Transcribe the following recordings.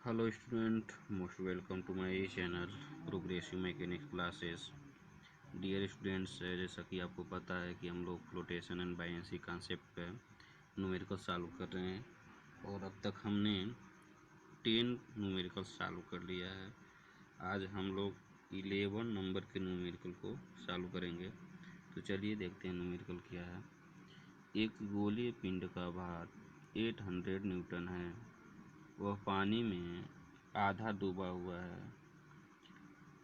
Hello student, most welcome to my channel progressive mechanics classes. Dear students, जैसा कि आपको पता है कि हम लोग फ्लोटेशन एंड बायनेंसी कॉन्सेप्ट पे न्यूमेरिकल सॉल्व कर रहे हैं और अब तक हमने 10 न्यूमेरिकल सॉल्व कर लिया है। आज हम लोग 11 नंबर के न्यूमेरिकल को सॉल्व करेंगे। तो चलिए देखते हैं न्यूमेरिकल क्या है। एक गोलीय पिंड का भार 800 न्यूटन है। वह पानी में आधा डूबा हुआ है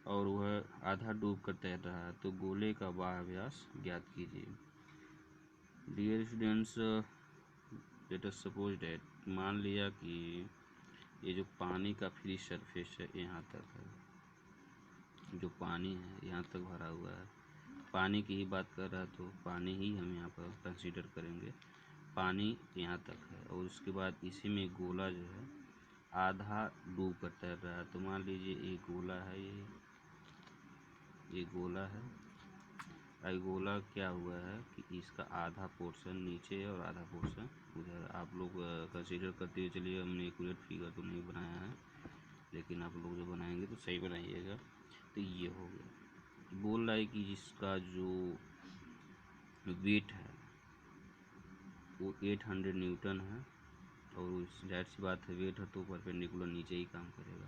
और वह आधा डूब कर तैर रहा है, तो गोले का बाह्य व्यास ज्ञात कीजिए। Dear students, let us suppose that, मान लिया कि ये जो पानी का फ्री सरफेस है यहाँ तक है, जो पानी है यहाँ तक भरा हुआ है। पानी की ही बात कर रहा है तो पानी ही हम यहाँ पर कंसीडर करेंगे। पानी यहाँ तक है और उसके बाद इसी में गोला जो है आधा डूब कर तैर रहा है। तो मान लीजिए एक गोला है, ये गोला है। अब गोला क्या हुआ है कि इसका आधा पोर्शन नीचे है और आधा पोर्शन उधर। आप लोग कंसीडर करते हुए चलिए, हमने एक्यूरेट फिगर तो नहीं बनाया है, लेकिन आप लोग जो बनाएंगे तो सही बनाइएगा। तो ये हो गया। बोल रहा है कि जिसका जो वेट है वो 800 न्यूटन है और जाहिर सी बात है वेट है तो परपेंडिकुलर नीचे ही काम करेगा।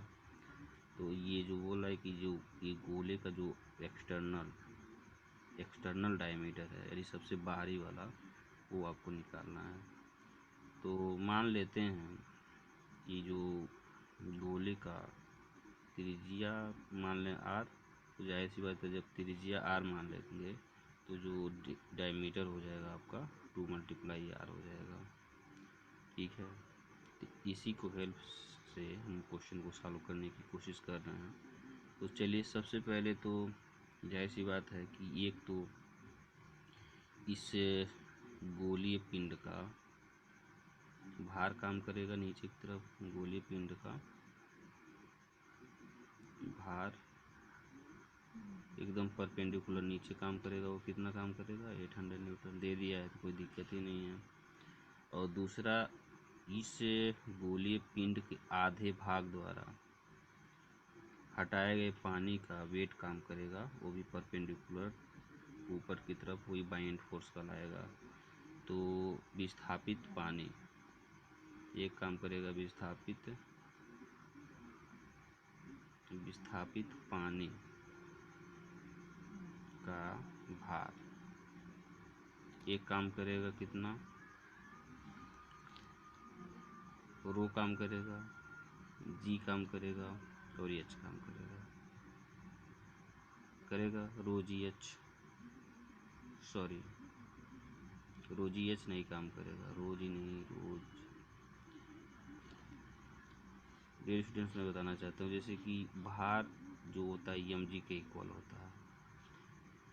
तो ये जो बोल रहा है कि जो ये गोले का जो एक्सटर्नल डायमीटर है, यानी सबसे बाहरी वाला, वो आपको निकालना है। तो मान लेते हैं कि जो गोले का त्रिज्या मान लें आर, तो जाहिर सी बात है जब त्रिज्या आर मान लेंगे तो जो डायमीटर हो जाएगा आपका 2 × आर हो जाएगा। ठीक है, तो इसी को हेल्प से हम क्वेश्चन को सॉल्व करने की कोशिश कर रहे हैं। तो चलिए, सबसे पहले तो जाहिर सी बात है कि एक तो इस गोलीय पिंड का भार काम करेगा नीचे की तरफ। गोलीय पिंड का भार एकदम परपेंडिकुलर नीचे काम करेगा। वो कितना काम करेगा? 800 न्यूटन। दे दिया है तो कोई दिक्कत ही नहीं है। और दूसरा, इस गोलीय पिंड के आधे भाग द्वारा हटाए गए पानी का वेट काम करेगा, वो भी परपेंडिकुलर ऊपर की तरफ, वही बाइंड फोर्स कहलाएगा। तो विस्थापित पानी एक काम करेगा, विस्थापित पानी का भार एक काम करेगा कितना? रो काम करेगा, जी काम करेगा और एच काम करेगा रो जी एच, सॉरी रो जी एच नहीं काम करेगा, रो जी नहीं, रोज। डियर स्टूडेंट्स, मैं बताना चाहता हूँ जैसे कि भार जो होता है एम जी के इक्वल होता है,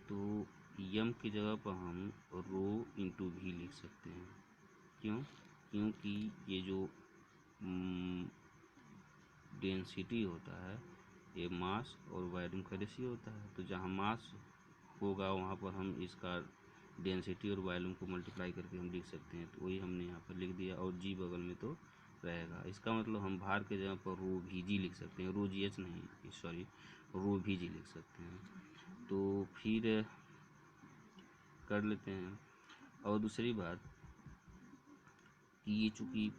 तो यम की जगह पर हम रो इंटू भी लिख सकते हैं। क्यों? क्योंकि ये जो डेंसिटी होता है ये मास और वॉल्यूम का रेशियो होता है। तो जहाँ मास होगा वहाँ पर हम इसका डेंसिटी और वॉल्यूम को मल्टीप्लाई करके हम लिख सकते हैं। तो वही हमने यहाँ पर लिख दिया और जी बगल में तो रहेगा। इसका मतलब हम भार के जगह पर रो भी जी लिख सकते हैं, रो जी एच नहीं, सॉरी रो भी जी लिख सकते हैं। तो फिर कर लेते हैं। और दूसरी बात कि ये चूँकि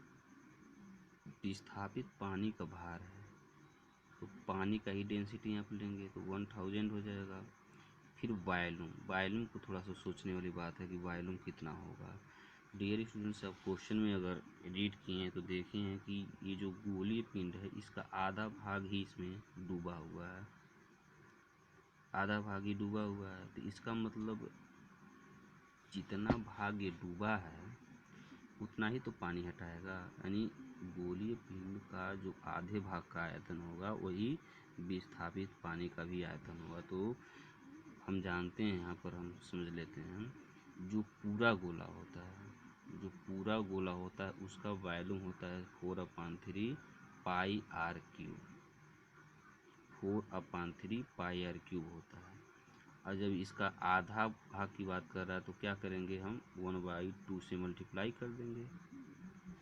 विस्थापित पानी का भार है तो पानी का ही डेंसिटी यहाँ पर लेंगे तो 1000 हो जाएगा। फिर वॉल्यूम को थोड़ा सा सोचने वाली बात है कि वॉल्यूम कितना होगा। डियर स्टूडेंट्स, आप क्वेश्चन में अगर रीड किए हैं तो देखे हैं कि ये जो गोलीय पिंड है इसका आधा भाग ही इसमें डूबा हुआ है, आधा भाग ही डूबा हुआ है। तो इसका मतलब जितना भाग ये डूबा है उतना ही तो पानी हटाएगा, यानी गोलीय पिंड का जो आधे भाग का आयतन होगा वही विस्थापित पानी का भी आयतन होगा। तो हम जानते हैं, यहाँ पर हम समझ लेते हैं, जो पूरा गोला होता है उसका वॉल्यूम होता है 4/3 pi r cube, 4/3 pi r cube होता है। और जब इसका आधा भाग की बात कर रहा है तो क्या करेंगे, हम 1/2 से मल्टीप्लाई कर देंगे।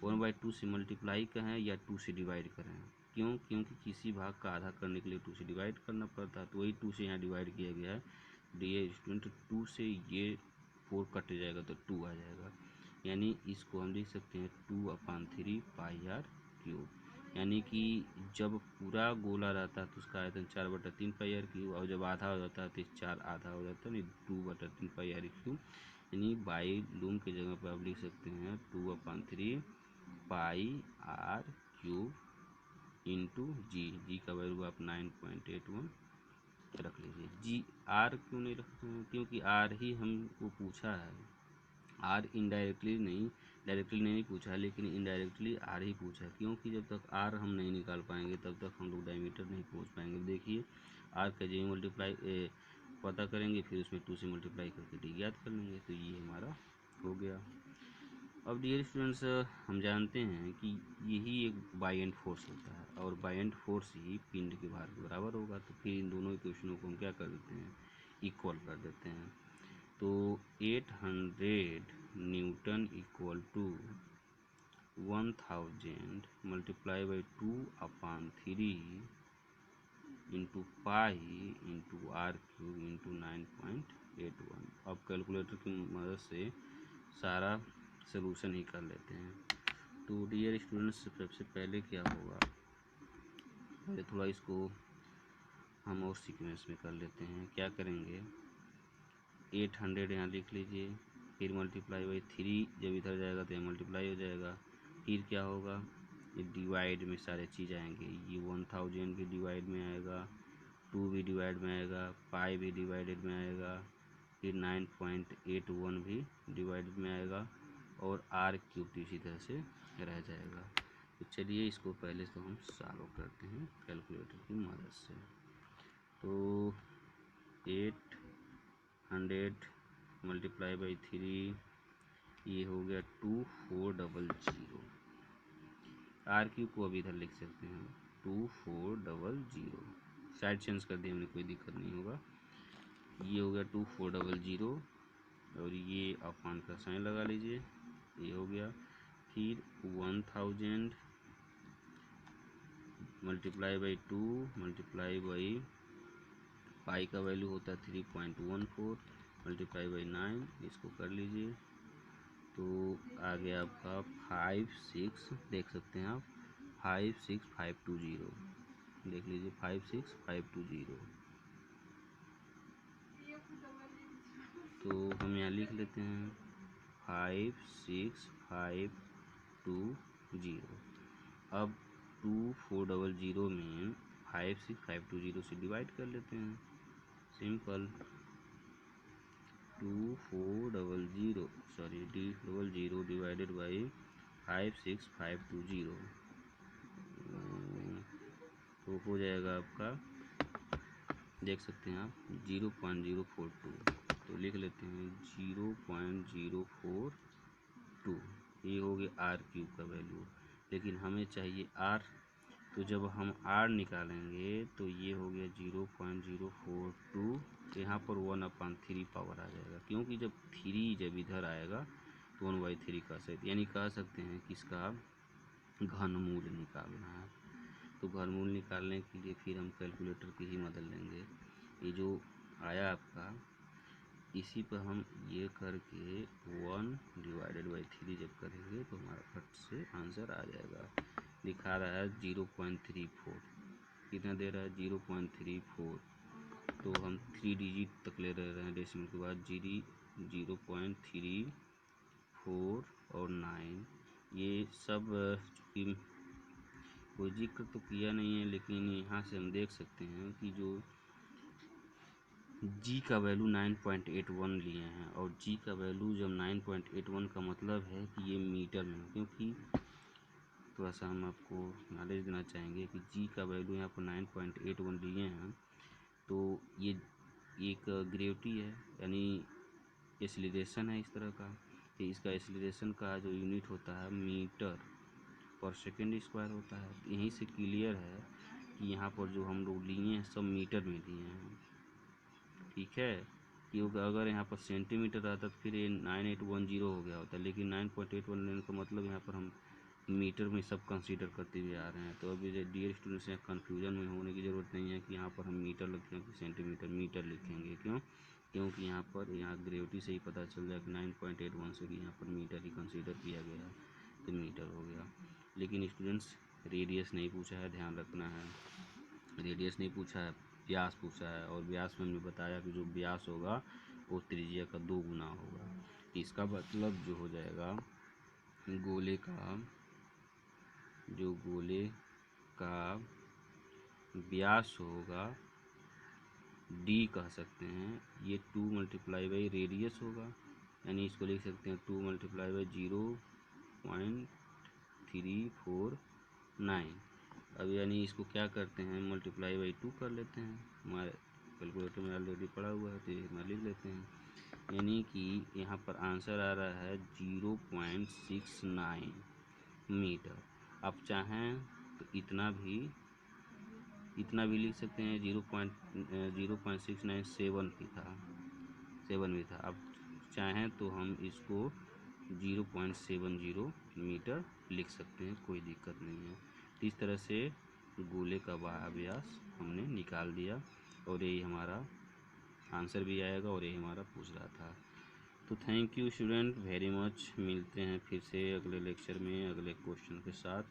1/2 से मल्टीप्लाई करें या 2 से डिवाइड करें, क्यों? क्योंकि किसी भाग का आधा करने के लिए 2 से डिवाइड करना पड़ता है, तो वही 2 से यहाँ डिवाइड किया गया है। डियर स्टूडेंट 2 से ये 4 कट जाएगा तो 2 आ जाएगा, यानी इसको हम लिख सकते हैं 2/3 पाई आर क्यूब। यानी कि जब पूरा गोला रहता है तो उसका आयतन 4/3 पाई आर क्यूब, और जब आधा हो जाता है तो 4 आधा हो जाता है, नहीं 2/3 पाई आर क्यूब। यानी बाई लूम की जगह पर आप लिख सकते हैं 2/3 पाई आर क्यूब इंटू जी का वैल्यू आप 9.81 रख लीजिए। जी आर क्यों नहीं रखते हैं? क्योंकि आर ही हमको पूछा है, आर इनडायरेक्टली नहीं, डायरेक्टली नहीं पूछा है, लेकिन इनडायरेक्टली आर ही पूछा है। क्योंकि जब तक आर हम नहीं निकाल पाएंगे तब तक हम लोग डायमीटर नहीं पहुंच पाएंगे। देखिए आर का जे मल्टीप्लाई पता करेंगे, फिर उसमें 2 से मल्टीप्लाई करके डी ज्ञात कर लेंगे, तो ये हमारा हो गया। अब डियर स्टूडेंट्स हम जानते हैं कि यही एक बाई एंड फोर्स होता है, और बाई एंड फोर्स ही पिंड के भार के बराबर होगा। तो फिर इन दोनों इक्वेशनों को हम क्या कर देते हैं, इक्वल कर देते हैं। तो 800 newton equal to 1000 multiply by 2/3 into pi into R cube into 9.81। अब कैलकुलेटर की मदद से सारा सलूशन ही कर लेते हैं। तो डियर स्टूडेंट्स सबसे पहले क्या होगा, पहले थोड़ा इसको हम और सीक्वेंस में कर लेते हैं। क्या करेंगे, 800 यहाँ लिख लीजिए, फिर मल्टीप्लाई बाई 3, जब इधर जाएगा तो यहाँ मल्टीप्लाई हो जाएगा। फिर क्या होगा, ये डिवाइड में सारे चीज़ आएंगे, ये 1000 भी डिवाइड में आएगा, 2 भी डिवाइड में आएगा, पाई भी डिवाइडेड में आएगा, फिर 9.81 भी डिवाइडेड में आएगा, और आर क्यूब इसी तरह से रह जाएगा। तो चलिए इसको पहले तो हम सॉल्व करते हैं कैलकुलेटर की मदद से। तो 800 मल्टीप्लाई बाई 3, ये हो गया 2400। आर क्यूब को अभी इधर लिख सकते हैं 2400, साइड चेंज कर दिए हमने, कोई दिक्कत नहीं होगा। ये हो गया 2400, और ये अपान का साइन लगा लीजिए, ये हो गया। फिर 1000 multiply by 2 multiply by pi का वैल्यू होता है 3.14 मल्टीप्लाई बाई 9, इसको कर लीजिए। तो आ गया आपका 56, देख सकते हैं आप 56520, देख लीजिए 56520। तो हम यहाँ लिख लेते हैं 56520। अब 2400 में 56520 से डिवाइड कर लेते हैं, सिंपल। 2400 डिवाइडेड बाई 56520, तो हो जाएगा आपका, देख सकते हैं आप 0.042। तो लिख लेते हैं 0.042, ये हो गया आर क्यूब का वैल्यू। लेकिन हमें चाहिए आर, तो जब हम आर निकालेंगे तो ये हो गया 0.042, यहाँ पर 1/3 पावर आ जाएगा, क्योंकि जब 3 जब इधर आएगा तो 1/3 का सकते, यानी कह सकते हैं कि इसका घनमूल निकालना है। तो घनमूल निकालने के लिए फिर हम कैलकुलेटर की ही मदद लेंगे। ये जो आया आपका, इसी पर हम ये करके 1/3 जब करेंगे तो हमारा फट से आंसर आ जाएगा। दिखा रहा है 0.34, कितना दे रहा है 0.34। तो हम 3 डिजिट तक ले रहे हैं डेसिमल के बाद, 0.34 और 9, ये सब चूँकि कोई जिक्र तो किया नहीं है, लेकिन यहाँ से हम देख सकते हैं कि जो जी का वैल्यू 9.81 लिए हैं, और जी का वैल्यू जब 9.81 का मतलब है कि ये मीटर में, क्योंकि थोड़ा सा हम आपको नॉलेज देना चाहेंगे कि जी का वैल्यू यहाँ पर 9.81 लिए हैं। तो ये एक ग्रेविटी है, यानी एक्सीलरेशन है इस तरह का, कि इसका एक्सीलरेशन का जो यूनिट होता है मीटर पर सेकेंड स्क्वायर होता है। तो यहीं से क्लियर है कि यहाँ पर जो हम लोग लिए हैं सब मीटर में लिए हैं, ठीक है। क्योंकि अगर यहाँ पर सेंटीमीटर रहता तो फिर ये 9810 हो गया होता, लेकिन 9.81 लेने का मतलब यहाँ पर हम मीटर में सब कंसीडर करते हुए आ रहे हैं। तो अभी डियर स्टूडेंट्स, यहाँ कन्फ्यूजन में होने की ज़रूरत नहीं है कि यहाँ पर हम मीटर लिखें कि सेंटीमीटर। मीटर लिखेंगे, क्यों? क्योंकि यहाँ ग्रेविटी से ही पता चल जाए कि 9.81 से कि यहाँ पर मीटर ही कंसीडर किया गया है, तो मीटर हो गया। लेकिन स्टूडेंट्स, रेडियस नहीं पूछा है, ध्यान रखना है। रेडियस नहीं पूछा है, व्यास पूछा है। और व्यास में हमने बताया कि जो व्यास होगा वो त्रिज्या का 2 गुना होगा। इसका मतलब जो हो जाएगा, गोले का व्यास होगा, डी कह सकते हैं, ये 2 मल्टीप्लाई बाई रेडियस होगा। यानी इसको लिख सकते हैं 2 मल्टीप्लाई बाई 0.349। अब यानी इसको क्या करते हैं, मल्टीप्लाई बाई 2 कर लेते हैं। हमारे कैलकुलेटर में ऑलरेडी पड़ा हुआ है, तो इसमें लिख लेते हैं। यानी कि यहाँ पर आंसर आ रहा है 0.69 मीटर। आप चाहें तो इतना भी लिख सकते हैं। 0.697 भी था। अब चाहें तो हम इसको 0.70 मीटर लिख सकते हैं, कोई दिक्कत नहीं है। इस तरह से गोले का व्यास हमने निकाल दिया, और यही हमारा आंसर भी आएगा, और यही हमारा पूछ रहा था। तो thank you student very much. मिलते हैं फिर से अगले लेक्चर में अगले क्वेश्चन के साथ।